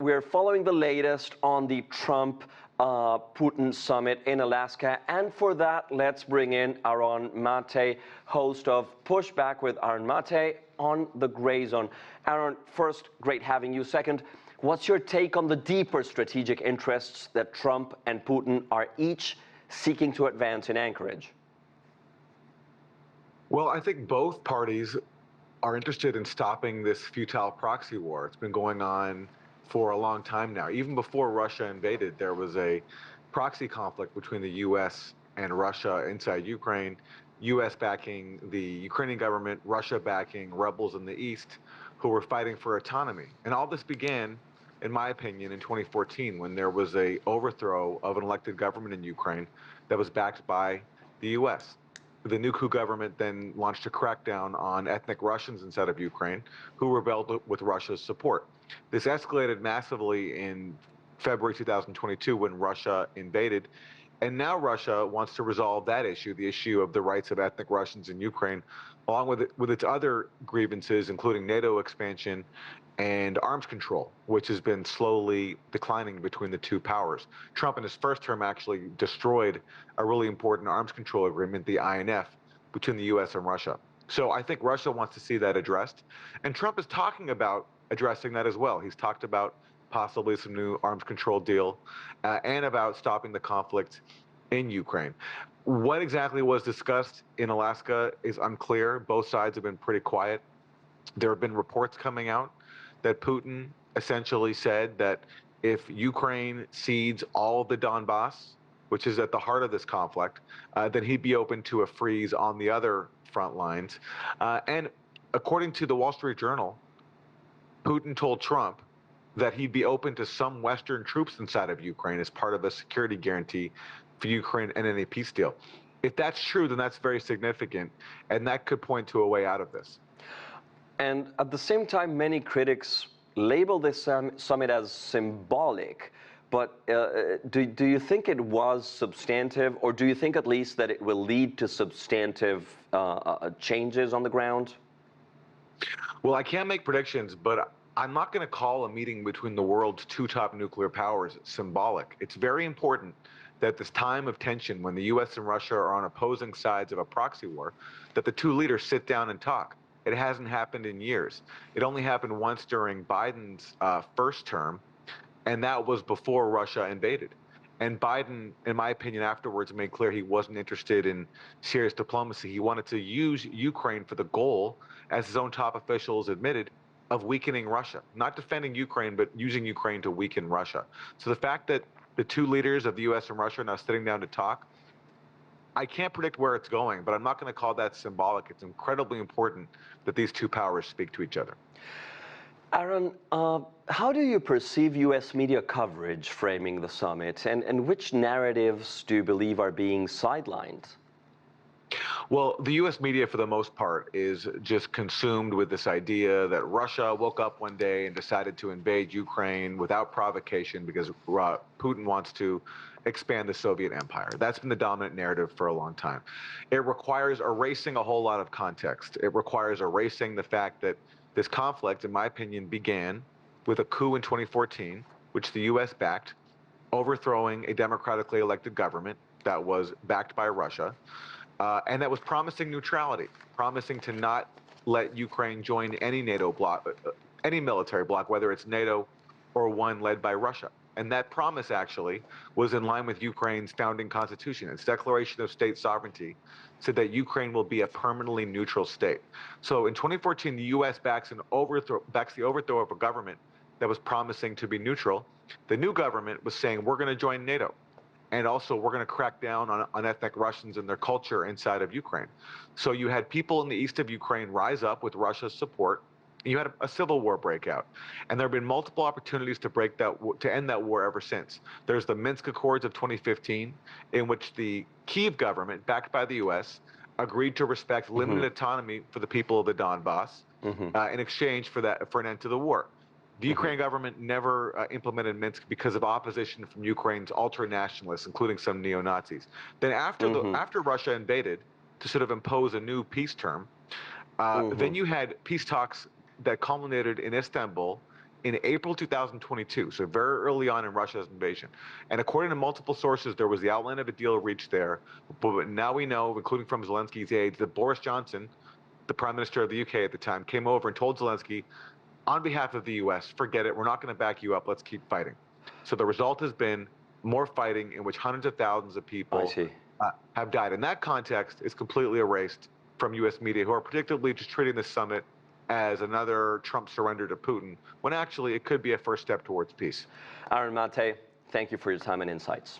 we're following the latest on the Trump-Putin summit in Alaska. And for that, let's bring in Aaron Mate, host of Pushback with Aaron Mate on the Grayzone. Aaron, first, great having you. Second, what's your take on the deeper strategic interests that Trump and Putin are each seeking to advance in Anchorage? Well, I think both parties are interested in stopping this futile proxy war. It's been going on for a long time now. Even before Russia invaded, there was a proxy conflict between the U.S. and Russia inside Ukraine, U.S. backing the Ukrainian government, Russia backing rebels in the east who were fighting for autonomy. And all this began, in my opinion, in 2014 when there was a overthrow of an elected government in Ukraine that was backed by the U.S. The new coup government then launched a crackdown on ethnic Russians inside of Ukraine who rebelled with Russia's support. This escalated massively in February 2022 when Russia invaded. And now Russia wants to resolve that issue, the issue of the rights of ethnic Russians in Ukraine, along with its other grievances, including NATO expansion and arms control, which has been slowly declining between the two powers. Trump in his first term actually destroyed a really important arms control agreement, the INF, between the U.S. and Russia. So I think Russia wants to see that addressed. And Trump is talking about addressing that as well. He's talked about possibly some new arms control deal and about stopping the conflict in Ukraine. What exactly was discussed in Alaska is unclear. Both sides have been pretty quiet. There have been reports coming out that Putin essentially said that if Ukraine cedes all of the Donbass, which is at the heart of this conflict, then he'd be open to a freeze on the other front lines. And according to the Wall Street Journal, Putin told Trump that he'd be open to some Western troops inside of Ukraine as part of a security guarantee for Ukraine and any peace deal. If that's true, then that's very significant, and that could point to a way out of this. And at the same time, many critics label this summit as symbolic. But do you think it was substantive, or do you think at least that it will lead to substantive changes on the ground? Well, I can't make predictions, but I'm not going to call a meeting between the world's two top nuclear powers symbolic. It's very important that this time of tension, when the U.S. and Russia are on opposing sides of a proxy war, that the two leaders sit down and talk. It hasn't happened in years. It only happened once during Biden's first term, and that was before Russia invaded. And Biden, in my opinion, afterwards made clear he wasn't interested in serious diplomacy. He wanted to use Ukraine for the goal, as his own top officials admitted, of weakening Russia. Not defending Ukraine, but using Ukraine to weaken Russia. So the fact that the two leaders of the U.S. and Russia are now sitting down to talk, I can't predict where it's going, but I'm not going to call that symbolic. It's incredibly important that these two powers speak to each other. Aaron, how do you perceive U.S. media coverage framing the summit, and which narratives do you believe are being sidelined? Well, the U.S. media, for the most part, is just consumed with this idea that Russia woke up one day and decided to invade Ukraine without provocation because Putin wants to expand the Soviet empire. That's been the dominant narrative for a long time. It requires erasing a whole lot of context. It requires erasing the fact that this conflict, in my opinion, began with a coup in 2014, which the U.S. backed, overthrowing a democratically elected government that was backed by Russia. And that was promising neutrality, promising to not let Ukraine join any NATO bloc, any military bloc, whether it's NATO or one led by Russia. And that promise actually was in line with Ukraine's founding constitution. Its declaration of state sovereignty said that Ukraine will be a permanently neutral state. So in 2014, the U.S. backs the overthrow of a government that was promising to be neutral. The new government was saying, we're going to join NATO. And also, we're going to crack down on ethnic Russians and their culture inside of Ukraine. So you had people in the east of Ukraine rise up with Russia's support. And you had a civil war break out. And there have been multiple opportunities to end that war ever since. There's the Minsk Accords of 2015, in which the Kyiv government, backed by the U.S., agreed to respect limited autonomy for the people of the Donbass in exchange for an end to the war. The Ukrainian government never implemented Minsk because of opposition from Ukraine's ultra-nationalists, including some neo-Nazis. Then after Russia invaded to sort of impose a new peace term, then you had peace talks that culminated in Istanbul in April 2022, so very early on in Russia's invasion. And according to multiple sources, there was the outline of a deal reached there. But now we know, including from Zelensky's aides, that Boris Johnson, the Prime Minister of the UK at the time, came over and told Zelensky, on behalf of the US, forget it, we're not going to back you up, let's keep fighting. So the result has been more fighting in which hundreds of thousands of people have died. And that context is completely erased from US media, who are predictably just treating this summit as another Trump surrender to Putin, when actually it could be a first step towards peace. Aaron Mate, thank you for your time and insights.